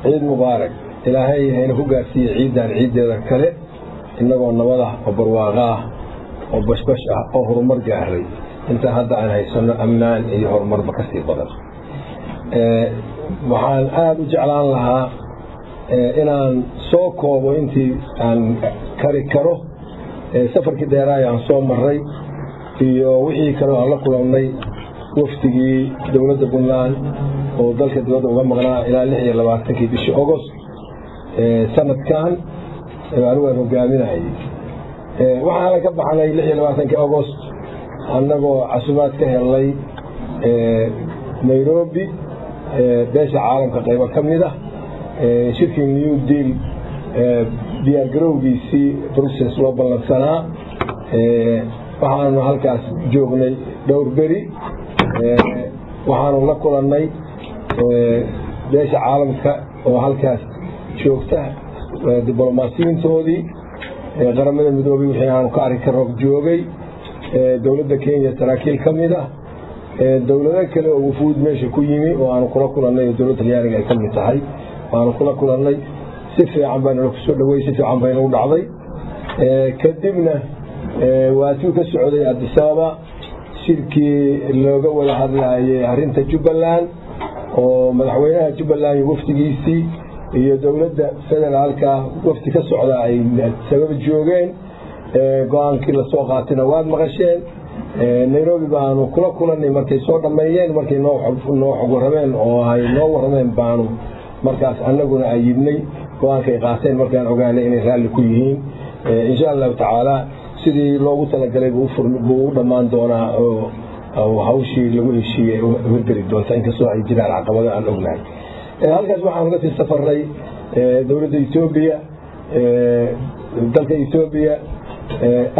عيد مبارك إلهي هنا هو قاسي عيد عيد كله إنه نوضح وبرواغاه وبشبشة أو هرمر جاهري أنت هذا عن هاي سنة أمنان إيه هرمر بكسي بدل وحال آب جعلان لها إن سوكو وإنتي عن كاريكارو سفر كديراي عن صوم مري في وحي كانوا على كلامي وفتقي دولة بنلان وذلك دولة وغمغنا إلى لحية لواتكي بشي أغسطس سنة كان معلومة رقامنا هاي وحالا كبح علي لحية لواتكي أغسطس أنه عصوبات كهلي نيروبي بيش عالم كقيبة كمدة شركة نيو ديل بيارجروبي سي بروسيس لوبان لسنة waxaanu halkaas joognay dhowr beri waxaanu la kulannay beesha caalamka oo halkaas joogta diblomaasiyiintoodii qaramada midoobay wixii aanu ka arki karno joogay dowladda Kenya saraakiil ka mid ah dowlado kale oo wufuud meesha ku yimi oo aanu kula kulannay dowladda Talyaaniga ay ka mid tahay waanu kula kulannay si fiican baan ku soo dhaweeyay si fiican baan u dhacday kadibna واتو كسعودي أديسابا شركي اللوغة ولا هذا هرينتا جبلان ومدحوينها جبلان وفتي جيسي هي دولة فدرالكا وفتي كسعودي سبب الجوغين قوان كلا سوقاتنا واد مغشين نيروبي بانو كلا مركي صورة ميين مركي نوح ورمين وهاي نوح ورمين بانو مركز أنقونا أيبني قوان كي قاسين مركي أنقونا إني غالي كيهين إن شاء الله تعالى sidii loogu talagalay buu dhamaan doonaa oo hawshii lagu heshiiyay hirgeli doonta inkastoo ay jiraan caqabado aan ognahay halkaas waxaan uga sii safarnay dowladda Itoobiya dalka Itoobiya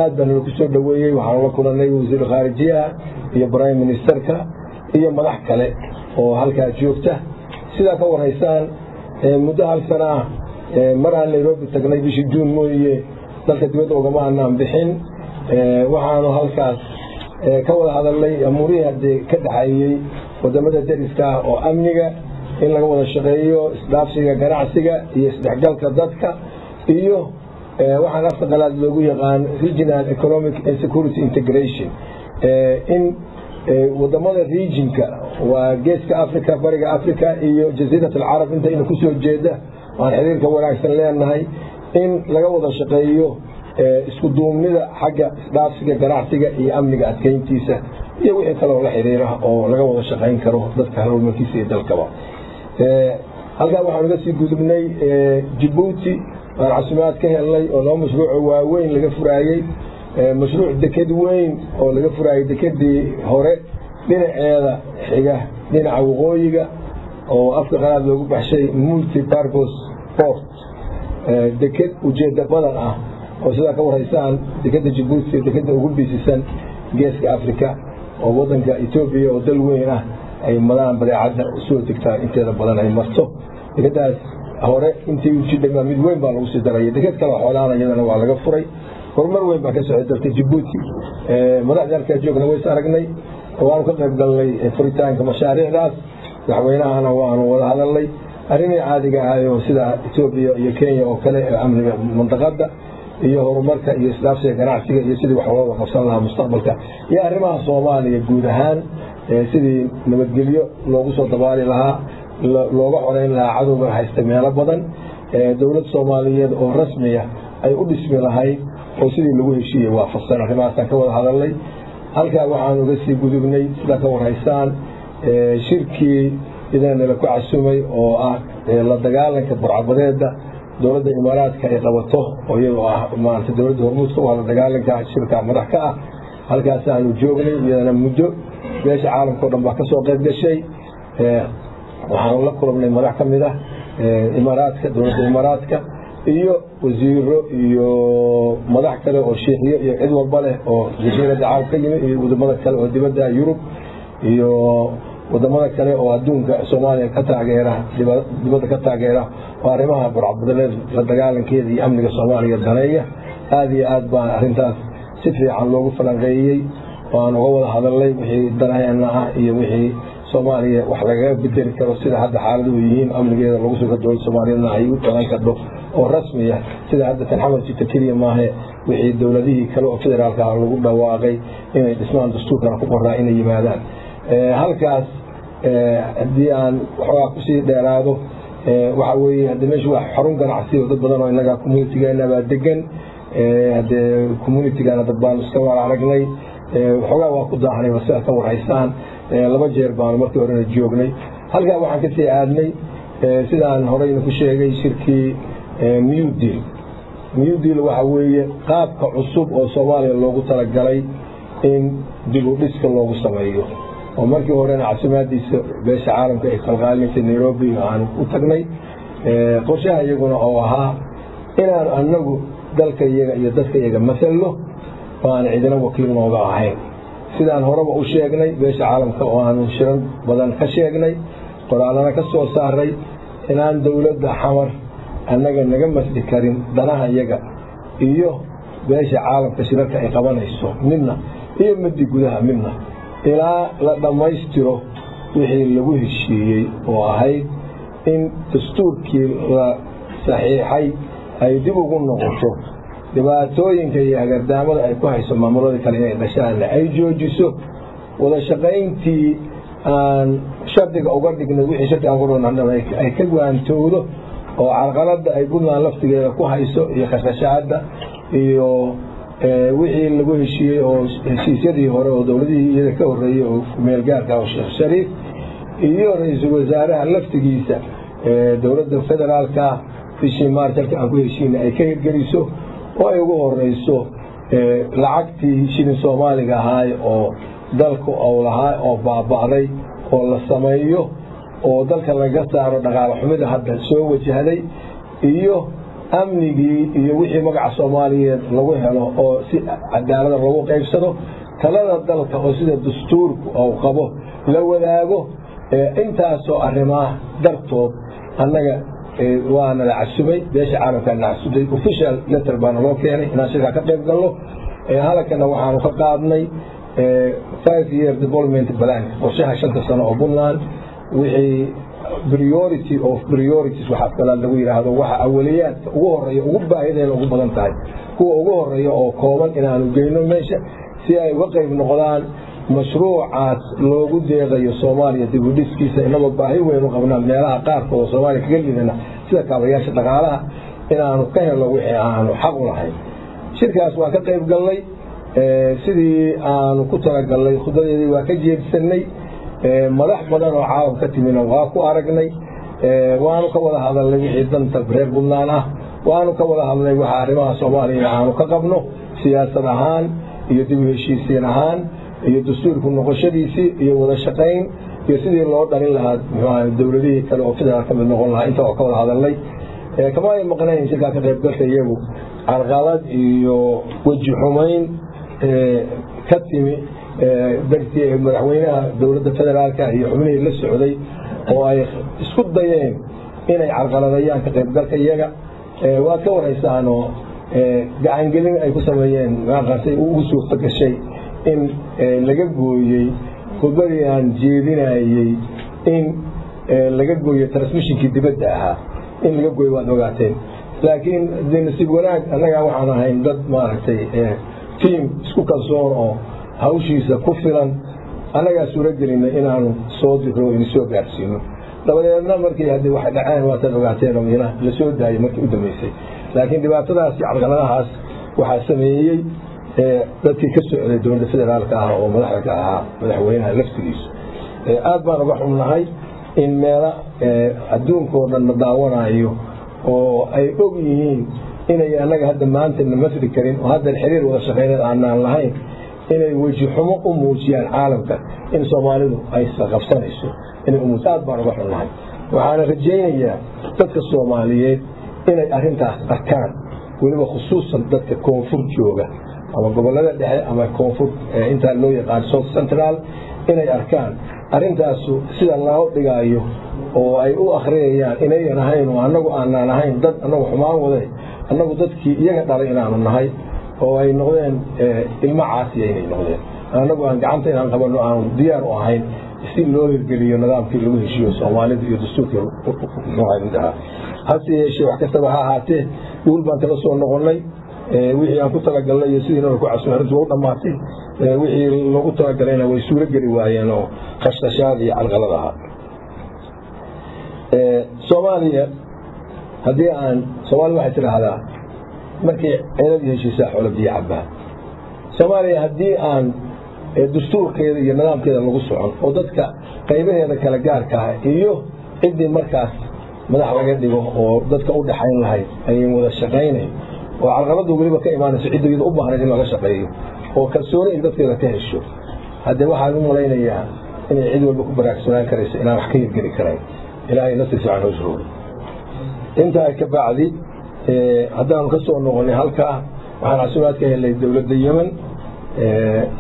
aad baan ugu soo dhaweeyay waxaan la kulannay wasiir khaarijiyaha iyo prime ministerka iyo madax kale oo halkaas joogta sidaa ka warhaysaan muddo hal sano maraan Nairobi tagnay bishii June mooyee dalka dibadda ugama aanan bixin waxaanu halkaas ka wada hadalnay amuurihii ka dhaxayay wadamada dariska oo amniga in laga wada shaqeeyo isdhaafsiga ganacsiga iyo isdhexgalka dadka iyo waxaan afka qalaad loogu yaqaan regional economic and security integration in wadamada regionka waa geeska Afrika bariga Afrika iyo jasiirada Arab inta inuu ku soo jeeda waan xiriirka wanaagsan leenahay in laga wada shaqeeyo isku duumnida xagga isdhaafsiga ganacsiga iyo amniga adkeyntiisa iyo wixii kale oo la xiriira oo laga wada shaqeyn karo dadka horumarkiisa iyo dalkaba halka waxaan uga sii gudubnay Djibouti aan caasimad ka helnay oo loo mashruuc waaweyn laga furaayay mashruuc deked weyn oo laga furaayay dekedii hore dhinaceeda xiga dhinaca waqooyiga oo afka qalaad loogu baxshay multi purpose port deked ujeeda badan ah oo sida ka warhaysaan dekeda Djibouti dekeda ugu biisisan geeska Afrika oo wadanka Itoobiya oo dal weyn ah ay madaan badeecada soo degtaan inteeda badan ay marto dekedaas hore intii u jidhama mid weyn baa lagu sii daray deked kale xoolaanayadana waa laga furay horumar weyn baa ka socday dalka Djibouti madaxda halka joogna way aragnay waan ka qayb galnay furitaanka mashaariicdaas madaxweynahana waanu wada hadalnay arrinay caadiga ah oo sida Itoobiya iyo Kenya oo kale amniga mandaqada iyo horumarka iyo isdhaafsiga ganacsiga iyo sidii wax wada qabsan lahaa mustaqbalka iyo arrimaha Soomaaliya guud ahaan sidii nabadgelyo loogu soo dabaali lahaa looga xoreyn lahaa cadowga haysta meelo badan dawlad Soomaaliyeed oo rasmi ah ay u dhismi lahayd oo sidii lagu heshiiyay waafaqsan arrimahaas ka wada hadalnay halka waxaan uga sii gudubnay sida ka warhaysaan shirkii idan la ku casumay oo ah la dagaalanka burcabadeeda dowladda Imaaraadka ay qabato oo iyadoo ah maanta dowladda hormuudka waa la dagaalanka shirka madax ka ah halkaas aanu joognay iyadana muddo beesha caalamka oo dhan baa ka soo qayb gashay waxaan la kulannay madax ka mid ah Imaaraadka dowladda Imaaraadka iyo wasiiro iyo madax kale oo sheekhiyo iyo cid walba leh oo jasiirada caalamka yimid iyo wadamada kale oo dibadda Yurub iyo wadamada kale oo adduunka Soomaaliya ka taageera dibadda ka taageera oo arrimaha burcadbadeed la dagaalankeeda iyo amniga Soomaaliya daneeya aad iyo aad baan arrintaas si fiican loogu falanqeeyay waan uga wada hadalnay wixii danayana ah iyo wixii Soomaaliya wax laga bedeli karo sida hadda xaaladdu yihiin amnigeeda lagu soo dowladda Soomaaliyeedna ay u talan karto oo rasmi ah sida hadda tan xamal jirta kaliya maahe wixii dowladihii kale oo federaalka ah lagu dhawaaqay inay dhismaan dastuurkana ku qoraa inay yimaadaan halkaas haddii aan waxoogaa kusii dheeraado waxa weeye hadda meeshu wax xarun ganacsi oo dad badan oo innaga communitigeena baa degan haddee communitigaana dad baan iska wada aragnay waxoogaa waa ku daahanay waa sidaa ka warhaysaan 2 jeer baan markii horena joognay halkaa waxaan ka sii aadnay sidaan horeyna ku sheegay shirkii New Deal waxa weeye qaabka cusub oo Soomaaliya loogu talagalay in dib u dhiska loogu sameeyo oo markii horena caasimadiisa beesha caalamka ay qalqaalinta Nairobi aan u tagnay qorshaha iyaguna oo ahaa inaan anagu dalka iyaga iyo dadka iyaga masallo baan cidina wakiil nooga ahayn sidaan horeba u sheegnay beesha caalamka oo aan shiran badan ka sheegnay qoraalana ka soo saaray inaan dawladda xamar annaga naga masdi karin danaha iyaga iyo beesha caalamka shirarka ay qabanayso midna iyo mid gudaha midna ilaa la dhamaystiro wixii lagu heshiiyey oo ahayd in dastuurkii la saxiixay ay dib ugu noqoto dhibaatooyinka iyo hagardaamada ay ku hayso maamulada kale inay dhashaan ay joojiso wada shaqayntii aan shardiga uga dhignay wixii shardi aan ku dhownaa ay ka waantowdo oo carqaladda ay Puntland laftigeeda ku hayso iyo khasashaada iyo wixii lagu heshiiyey oo heshiisyadii hore oo dowladihii iyada ka horeeyay oo meel gaarka oo Sheekh Shariif iyo ra'iisul wasaaraha laftigiisa dowladda federaalka bishii Maarch aan ku heshiinay ay ka hirgeliso oo ay ugu horeyso lacagtii shilin Soomaaliga ahaa oo dalku oo lahaa oo baaba'day oo la sameeyo oo dalka laga saaro dhaqaale xumida hadda soo wajahday iyo amnigii iyo wixii magaca Soomaaliyeed lagu helo oo si cadaalad loogu qaybsado talada dalka oo sida dastuurku oo qabo la wadaago intaas oo arrimaha dartood annaga waana la casubay beesha caalamka la casubay official letter baan loo keenay inaan shirka ka qayb galno halkana waxaan ka qaadnay 5-year development plan qorshaha 5 sano oo Puntland wixii priority of priorities waxa kala lagu yiraahdo waxa awliyaadka ugu horeeya ugu baahideena ugu badan tahay kuwa ugu horeeya oo kooban inaan geeyno meesha si ay uga qayb noqdaan mashruucaas loogu deeqayo Soomaaliya dib u dhiskiisa inaba baahi weyn u qabnaa meelaha qaarkood oo Soomaaliya kaga lidana sida kaabayaasha dhaqaalaha inaanu ka helo wixii aanu xaq u lahayn shirkaas waa ka qayb galnay sidii aanu ku talagalnay khudbadeedii waa ka jeedsanay madax badan oo caalam ka timina waa ku aragnay waanu ka wada hadalnay wixii danta reer Puntland ah waanu ka wada hadalnay waxa arrimaha Soomaaliya aanu ka qabno siyaasad ahaan iyo dib u heshiisiin ahaan iyo dastuurku noqoshadiisii iyo wada shaqayn iyo sidii loo dhalin lahaa dawladihii kale oo federaalka mid noqon lahaa inta oo ka wada hadalnay kama ay maqnayn shirka ka qayb galka iyagu carqalad iyo waji xumayn ka timi dartii madaxweynaha dawladda federaalka iyo xubnihii la socday oo ay isku dayeen inay carqaladayaan ka qayb galka iyaga waa ka wareysaan oo gacan gelin ay ku sameeyeen qaasay ugu suurta gashay in laga gooyay khudbadii aan jeedinayay in laga gooyay transmissionkii dibadda ahaa in laga gooyay waad ogaateen laakiin nasiib wanaag annaga waxaan ahayn dad maaragtay team isku kalsoon oo hawshiisa ku filan annagaa suuragelinay inaanu soo diro in soo gaarsiino dabadeedna markii haddii wax dhaceen waad ogaateen oo ina la soo daayay markii u dambeysay laakiin dhibaatadaas iyo carqaladahaas waxaa sameeyey dadkii ka socday dowladda federaalka ah oo madaxda ka ahaa madaxweynaha laftigiisa aad baan uga xumnahay in meela adduunka oo dhan la daawanayo oo ay og yihiin inay annaga hadda maanta na masri karin oo hadda xiriir wada shaqeyneed aanaan lahayn inay weji xumo u muujiyaan caalamka in Soomaalidu ay saqafsanayso inay aad baan uga xunnahay waxaan rajaynayaa dadka Soomaaliyeed inay arrintaas arkaan weliba khusuusan dadka koonfur jooga ama gobolada dhexe ama koonfur inta loo yaqaan South Central inay arkaan arrintaas sida loo dhigayo oo ay u akhriyayaan inay ahayn oo annagu aanan ahayn dad annagu xumaan waday annagu dadkii iyaga dhalay inaanu nahay oo ay noqdeen ilmo caasi ay noqdeen annagu aan gacanta inaan qabano aan diyaar u ahayn si loo hirgeliyo nidaamkii lagu heshiiyo Soomaalida iyo dastuurkii muhiimka hase yeeshee wax kasta waxa ahaatee guul baan kala soo noqonay wixii aan ku talagalnay iyo sidii inuu ku casmarintu u dhamaatay wixii lagu talagalayna way suura geli waayeen oo khashashaad iyo calqaladaha Soomaaliya haddii aan Soomaaliya waxay tiraahdaa markii ceelad heshiisa xoolo biyo cabaa Soomaaliya haddii aan dastuurkeeda iyo nidaamkeeda lagu socon oo dadka qaybaheeda kala gaarka ah iyo cidii markaas madax laga dhigo oo dadka u dhaxayn lahayd ay wada shaqeynay oo calqaladu waliba ka imaanayso cidii u baahan in laga shaqeeyo oo kalsooni in dadkeeda ka hesho hadda waxa lagu malaynayaa in cid walba ku baraagsanaan karayso inaan wax ka hirgeli karayn ilaahay nasiisa aan hojro inta ka bacdi haddaan ka soo noqonay halka waxaan casuumaad ka helay dawladda Yemen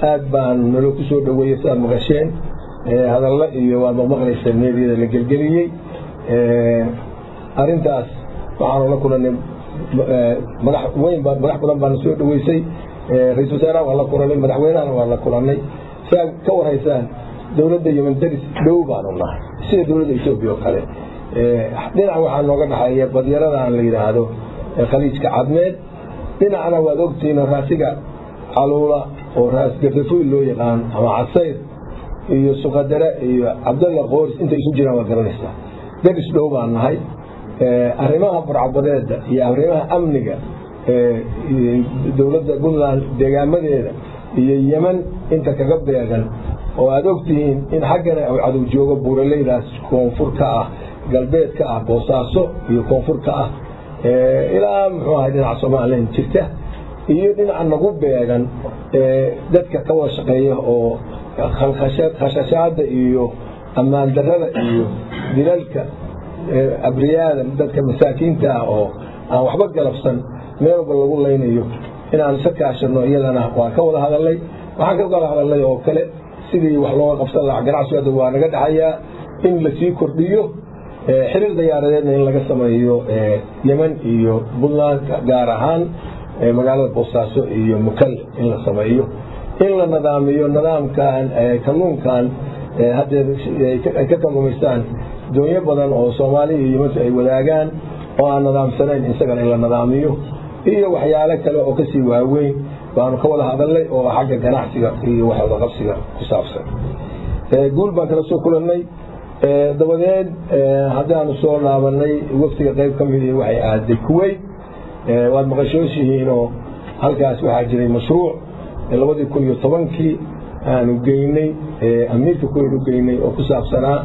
aad baan nolo ku soo dhaweeyay saad maqasheen hadalla iyo waad maqlaysaa meediyada la gelgeliyay arintaas waxaan la kulanay madax badan baan soo dhaweysay ra'iisul wasaaraha waa la kulanay madaxweynaha waa la kulanay saad ka wareysaan dawladda Yemen daris dhow baan u nahay sida dawladda Itoobiya oo kale dhinaca waxaa nooga dhaxeeya badyarada aan la yiraahdo khaliijka cadmeed dhinacana waad ogtiin raasiga xaluula oo raas gardafuul loo yaqaan ama casayr iyo suqadara iyo Cabdalla Qoors inta isu jiraan waa garanaysaa daris dhow baan nahay arrimaha barcabadeeda iyo arrimaha amniga dawladda Puntland deegaamadeeda iyo Yemen inta kaga beegan oo aad ogtiin in xaggana ay cadow joogo buuraleydaas koonfurka ah galbeedka ah Boosaaso iyo koonfurka ah ilaa muxuu ahaa dhinaca Soomaaliya jirta iyo dhinaca nagu beegan dadka ka wada shaqeeya oo khashashaada iyo amaan darrada iyo dilalka abriyada dadka masaakiinta ah oo aan waxba galabsan meel walba lagu leynayo inaan sakaashano iyadana waan ka wada hadalay waxaan ka wada hadalay oo kale sidii wax loo qabsan lahaa ganacsiga waa naga dhaxaya in la sii kordhiyo xiriir diyaaradeedna in laga sameeyo Yemen iyo Puntland gaar ahaan magaalada Boosaaso iyo Mukalle in la sameeyo in la nidaamiyo nidaamkan kalluunkan hadda ay ka kalluumaystaan doonyo badan oo Soomaaliya iyo Yemen ay wadaagaan oo aan nidaamsanayn isagana in la nidaamiyo iyo waxyaalo kale oo ka sii waaweyn baanu ka wada hadalnay oo xagga ganacsiga iyo wax wada qabsiga ku saabsan guul baan kala soo kulanay dabadeed haddaan soo laabanay waqtiga qayb ka mid ah waxay aaday Kuwait waad maqashooshihiin oo halkaas waxaa jiray mashruuc 2010kii aanu geynay amiirka Kuwait u geynay oo ku saabsanaa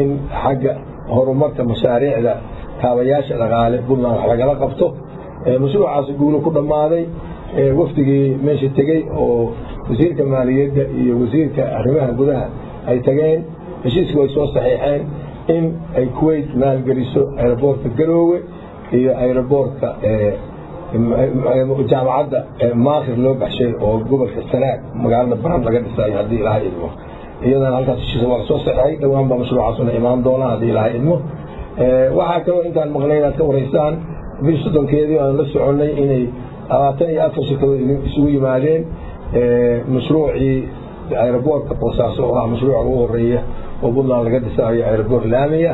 in xagga horumarka mashaariicda kaabayaasha dhaqaale Puntland wax lagala qabto mashruucaas guul ku dhamaaday wafdigii meesha tagay oo wasiirka maaliyadda iyo wasiirka arrimaha gudaha ay tageen heshiiska way soo saxiixeen in ay Kuwait maalgeliso airportka Garowe iyo airportka jaamacadda Maakhir loo baxshay oo gobolka Sanaag magaalada Baran laga dhisay hadii Ilaahay idmo iyadana halkaas heshiiska waa soo saxiixay dhawaan baa mashruucaasuna imaan doona hadii Ilaahay idmo waxa kale intaan maqlayn aad ka wareysaan bil sodonkeedii aan la soconay inay 24 shirkadood isugu yimaadeen mashruucii airportka Boosaaso oo mashruuca ugu horeeya oo Puntland laga dhisayo airport laamiya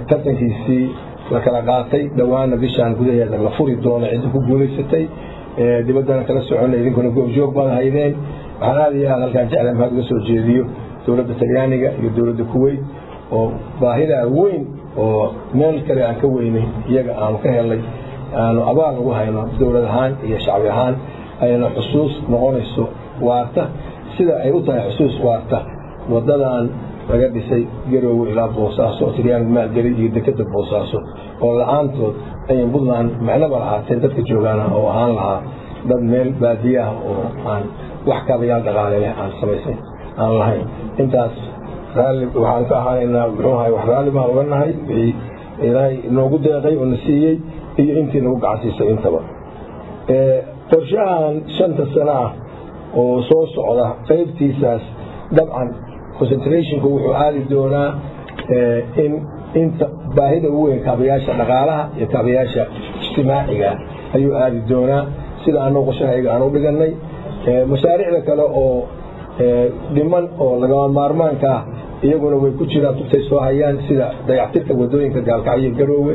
tartankiisii la kala qaatay dhawaana bishaan gudaheeda la furi doono cid ku guuleysatay dibadana kala soconay idinkuna goobjoog baan haydeen waxaan aad iyo aad halkaan jeclaan mahad uga soo jeediyo dawladda Talyaaniga iyo dawladda Kuwait oo baahida weyn oo meel kale aan ka weynay iyaga aan ka helay aanu abaal ugu hayno dawlad ahaan iyo shacbi ahaan ayna xusuus noqonayso waarta sida ay u tahay xusuus waarta wadadan laga dhisay Garowe ilaa Boosaaso Talyaaniga maalgeli iyo dekada Boosaaso oo la'aantood ay Puntland macnaba lahaatay dadka joogaana oo ahaan lahaa dad meel baadiya oo aan wax kaabayaal dhaqaale leh aan samaysan aan lahayn intaas raalli waxaan ka ahaynaa muxuu ahay wax raalli baan uga nahay ilaahay noogu deeqay oo nasiiyay iyo intii nagu gacansiisay intaba qorshahan 5 sano ah oo soo socda qaybtiisaas dabcan concentrationku wuxuu aadi doonaa in inta baahida ugu weyn kaabayaasha dhaqaalaha iyo kaabayaasha ijtimaaciga ayuu aadi doonaa sida aanu qoshahayga aan u dhiganay mashaariicda kale oo dhiman oo lagama maarmaanka ah iyaguna way ku jiraan tubtay soo hayaan sida dayactirka wadooyinka gaalkacyo garoowe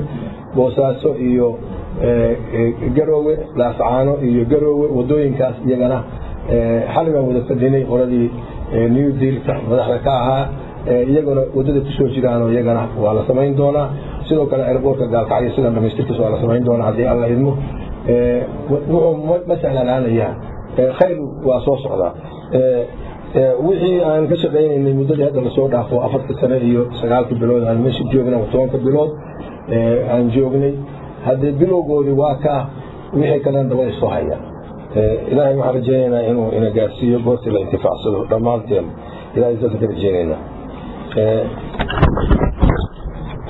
boosaaso iyo garoowe laascaano iyo garoowe wadooyinkaas iyagana xaliban wada fadhinay qoladii new dealka madaxda ka ahaa iyaguna wadada ku soo jiraan oo iyagana waa la samayn doonaa sidoo kale airportka gaalkacyo sida dhamaystirkiisa waa la samayn doonaa haddii alla idmo wuxuu ma sahlanaanayaa khayr waa soo socdaa wixii aan ka shaqaynaynay muddadii hadda lasoo dhaafo 4 sano iyo 9 bilood aan meesha joognay 10 bilood aan joognay haddii bilowgoodii waa ka wixii kalena daba soo haya ilaahay waxaan rajaynaynaa inuu ina gaarsiiyo goortii la intifaacsado dhammaanteen ilaahay saas ka rajaynaynaa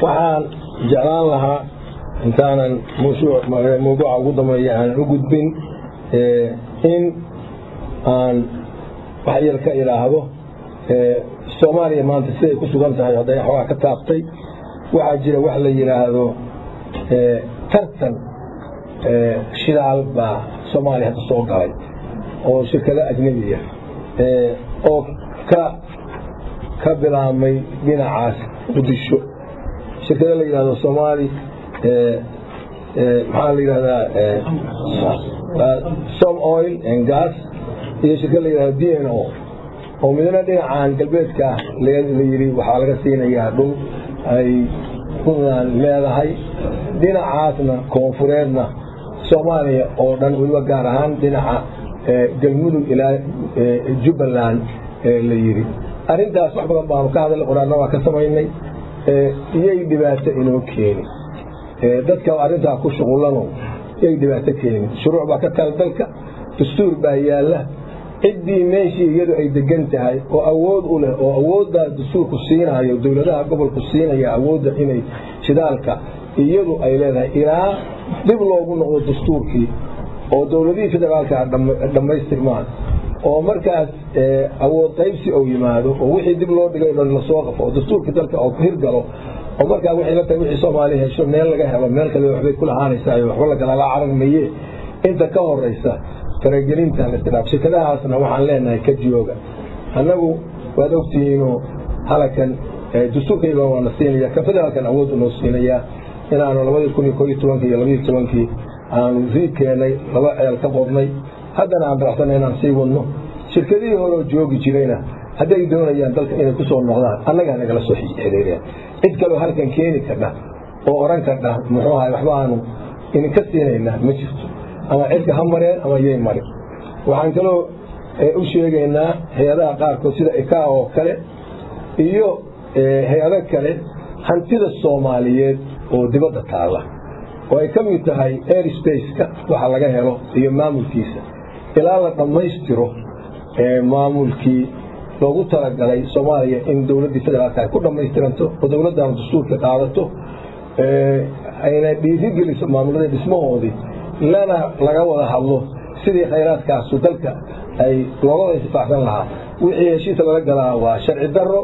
waxaan jeclaan lahaa intaanan mawduuca ugu dambeeya aan u gudbin in aan wax yar ka ilaahdo Soomaaliya maanta siday ku sugan tahay haday xawaa ka taabtay waxa jira wax la yiraahdo tartan shidaal ba Soomaaliya hadda soo galay oo shirkado ajnabi ah oo ka bilaamay dhinacaas Muqdisho shirkado la yiraahdo Soomaali maxaa la yiraahdaa some oil and gas iyo shirkado la yiraahdo DNO oo midna dhinacaan galbeedka la yiri waxa laga siinayaa dhul ay kulan leedahay dhinacaasna koonfureedna Soomaaliya oo dhan waliba gaar ahaan dhinaca galmudug ilaa Jubbaland la yiri arintaas wax badan baan ka hadalnay qoraalna waa ka sameeynay iyay dhibaato inoo keenay dadka arinta ku shaqulano iyay dhibaato keenay shuruuc baa ka tal dalka dastuur baa yaala cidii meeshii iyadu ay degan tahay oo awood u leh oo awoodda dastuurku siinayo dawladaha gobolku siinaya awoodda inay shidaalka iyadu ay leedahay ilaa dib loogu noqdo dastuurkii oo dawladii federaalka dhamaystirmaan oo markaas awood qaybsi oo yimaado oo wixii dib loo dhigay la soo qafo dastuurka dalka oo hirgalo oo markaa wixii la tahay wixii Soomaaliya hesho meel laga helo meel kale waxbay ku lahaanaysaa waxba la kala caragmaye inta ka horeysa faragelinta la tiraab shirkadahaasna waxaan leenahay ka jooga anagu waad ogtihiin halakan dastuurkayga waa la siinaya ka federaalkan awood u siinaya inaanu 2011 iyo 2012 aanu riikeenay laba ceel ka qodnay haddana aan raacsanay inaan sii wadno shirkadihii hore joogi jirayna hadday doonayaan dalka inay ku soo noqdaan annaga nagala soo xiriireen cid kale halkan keeni karna oo oran karna muxuu ahay waxba aanu in ka siinayna ma jirto ama cidka hamareen ama yey mari waxaan kaloo u sheegaynaa hay'adaha qaarkood sida ICA oo kale iyo hay'ado kale hantida Soomaaliyeed oo dibadda taala oo ay ka mid tahay airspace-ka waxa laga helo iyo maamulkiisa ilaa la dhamaystiro maamulkii loogu talagalay Soomaaliya in dawladda federaalka ay ku dhamaystiranto oo dawladda dastuurka qaadato ayna dhiirigeliso maamulada dhismahoodii lana laga wada hadlo sidii khayraadkaas dalka ay looga isfaacsan lahaa wixii heshiis laga galaa waa sharci darro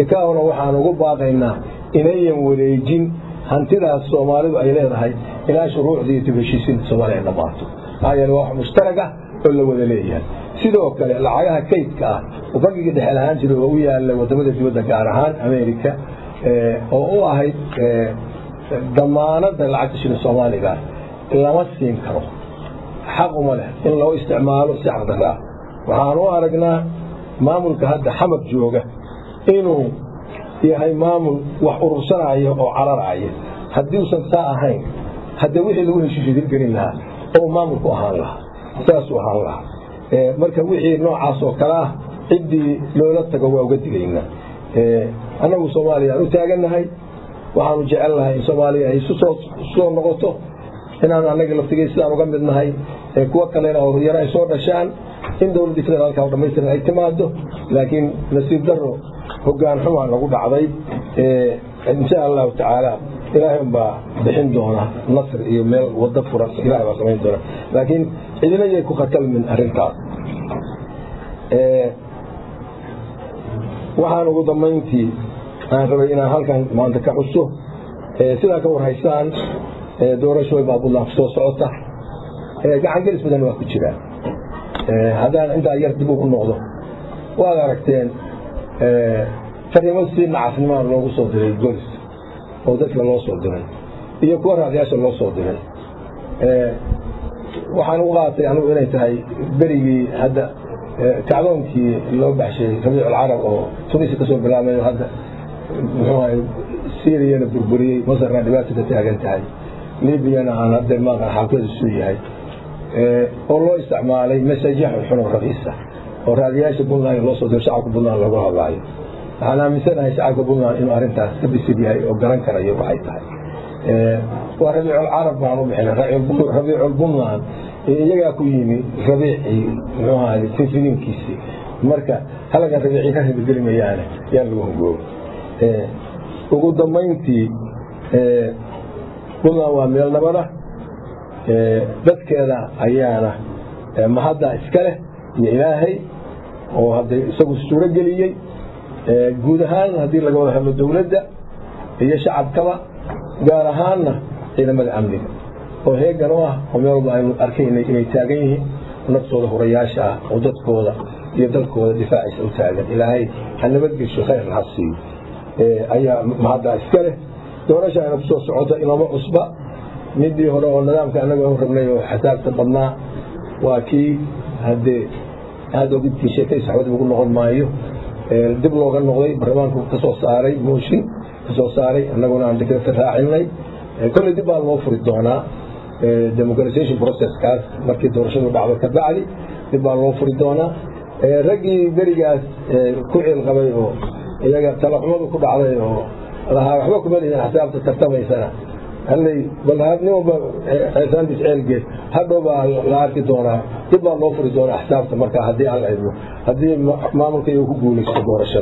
ikaawna waxaan ugu baaqaynaa inayan wareejin hantidaas Soomaalidu ay leedahay ilaa shuruucdii heshiisin Soomaaliya dhamaato ayaan wax mushtaraka oo la wada leeyahay sidoo kale lacagaha kaydka ah oo bangiga dhexe ahaan jiray oo u yaala wadamada dibadda gaar ahaan Ameerika oo u ahayd damaanada lacagta shilin Soomaaliga lama siin karo xaq uma leh in loo isticmaalo si xaqdar ah waxaan u aragnaa maamulka hadda xamad jooga inuu yahay maamul wax urursanaya oo cararaya haddii uusan saa ahayn hadda wixii lagu heshiisay gelin lahaa oo maamulku ahaan lahaa saas u ahaan lahaa marka wixii noocaas oo kala ah cidii loola tago waa uga digaynaa anagu Soomaaliya u taaganahay waxaanu jecelnahay in Soomaaliya ay soo noqoto inaan anaga laftigeeda sidaan uga midnahay kuwa kalena oo yara ay soo dhashaan in dawladda federaalka oo dhamaystiran ay timaado laakiin nasiib darro hoggaan xumo lagu dhacday insha Allah ta'ala ilaahay baa bixin doona nasr iyo meel wada furan ilaahay baa sameyn doona laakiin idina ay ku qatal min arrintaas waxaan ugu damayntii aan rabay inaan halkan maanta ka xuso sidaa ka warhaysaan doorashooyin baabullah soo socota gacan gelis badan waa ku jira haddaan intaa yar dib ugu noqdo waad aragteen fariimo si nacasnimo loogu soo diray golis oo dadka loo soo diray iyo kuwa raadiyaasha loo soo diray waxaan u qaatay anigu inay tahay berigii hadda kacdoonkii loo baxshay rabiicul carab oo tunisi ka soo bilaabay hadda muxuu ahay siiriyana burburiyey masarna dhibaato ka taagan tahay libyana aan hadda maaqan xaalkeedu suu yahay oo loo isticmaalay masajyaha xun oo raqiisa oo raadiyaasha Puntland loo soo diray shacabka Puntland lagu hadlaayo waxaan aaminsanahay shacabka Puntland inuu arrintaas ka bisil yahay oo garan karayo waxay tahay waa rabiicul carab baan u bixinay rabiicul Puntland iyagaa ku yimi rabiicii muxuu ahay tinfininkiisii marka halagan rabiicii ka hirgelimayaan yaa lagu hogoobo ugu dambeyntii Puntland waa meel nabada dadkeeda ayaana mahadda iska leh iyo ilaahay oo hadda isagu suuro geliyay guud ahaan haddii laga wada hadlo dowladda iyo shacabkaba gaar ahaanna ciidamada amniga oo heegan u ah oo meel walba aynu arkaynay inay taagan yihiin naftooda horayaasha ah oo dadkooda iyo dalkooda difaaciisa u taagan ilaahay ha nabadgesho khayr ha siiyo ayaa mahadda iska leh doorasha ayna kusoo socota inooma cusba midii hore oo nidaamka anaga aan rabnay oo xisaabta badnaa waa kii haddee aada ogidkii sheekay saxwad ugu noqon maayo dib looga noqday baarlamaanku ka soo saaray mooshin ka soo saaray annaguna aan dekreeta raacinay kolley dib baa loo furi doonaa democratization processkaas markii doorashadu dhacdo ka bacdi dib baa loo furi doonaa raggii berigaas ku ciil qabay oo iyaga talaxumadu ku dhacday oo lahaa waxba kuma lihin xisaabta tartamaysana hallay bal nin walba xeesaantiis ceelgeed hadhow baa la arki doonaa dib baa loo furi doonaa xisaabta markaa haddii aan la idmo haddii maamulka iyagu ku guulaysto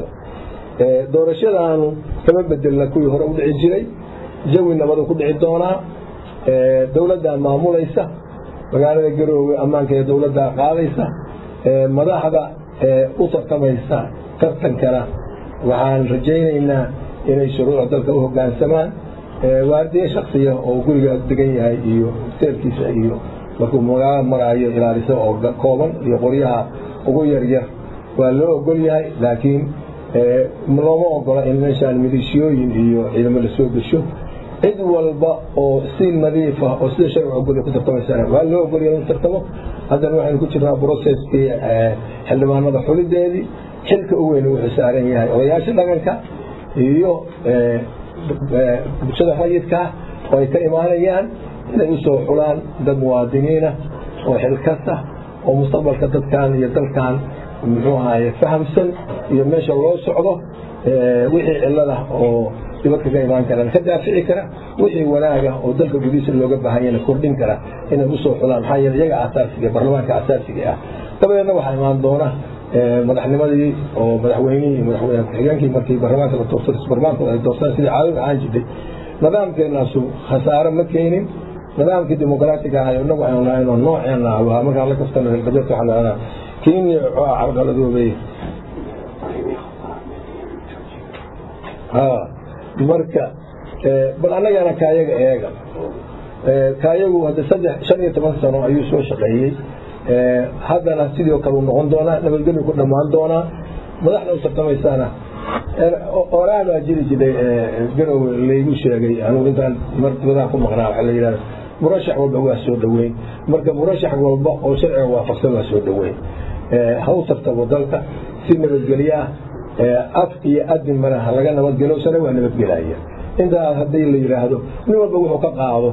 doorashadaanu kama bedelna kuwii hore u dhici jiray jawi nabadu ku dhici doonaa dowladdaa maamulaysa magaalada Garowe ammaankeeda dowladdaa qaadaysa madaxda u tartamaysa tartankana waxaan rajaynaynaa inay shuruucda dalka u hoggaansamaan waardiye shakhsiya oo guriga degan yahay iyo seerkiisa iyo markuu magaalo maraayo ilaalisa oo kooban iyo qoryaha ugu yaryar waa loo ogol yahay laakiin looma ogola in meeshaan milishiyooyin iyo ciidamo la soo gasho cid walba oo si nadiif ah oo sida sharci ogol ku tartamaysana waa loo ogol yahay in tartamo haddana waxaynu ku jirnaa processkii xildhibaanada xulideedii xilka u weyn wuxuu saaran yahay odayaasha dhaqanka iyo bulshada rayidka oo ay ka imaanayaan inay u soo xulaan dad muwaadiniina oo xilkasta oo mustaqbalka dadkan iyo dalkan muxuu ahaye fahamsan iyo meesha loo socdo wixii cilada oo dibad kaga imaan karaan ka daafici kara wixii wanaaga oo dalka gudihiisa looga baahan yahay kordhin kara inay u soo xulaan maxaa yeelay iyaga asaasiga baarlamaanka asaasiga ah dabadeedna waxaa imaan doona madaxnimadii oo madaxweynihii madaxweyne ku-xigeenkii markii baarlamaanka la doortay baarlamaanku ay doortaan sidii caadada ahaan jirtay nidaamkeenaasu khasaare ma keenin nidaamkii dimuqraatiga ahay inagu aynu lahayn oo nooceena waa markaan la kaftana galbeedka waxaan lahanaa kenya carqaladoobay marka bal annagana kaayaga eega kaayagu hadda 15 sano ayuu soo shaqeeyey haddana sidoo kale uu noqon doonaa nabadgelyo ku dhammaan doonaa madaxda u tartamaysana oraabaa jiri jiray Garowe laygu sheegay anigu intaan martibadaa ku maqnaa waxaa la yidhahda murashax walba waa soo dhoweyn marka murashax walba oo sharciga waafaqsan waa soo dhoweyn ha u tartamo dalka si nabadgelyo ah af iyo adin maraha laga nabadgelowsana waa nabadgelaya intaa haddii la yidhaahdo nin walba wuxuu ka qaado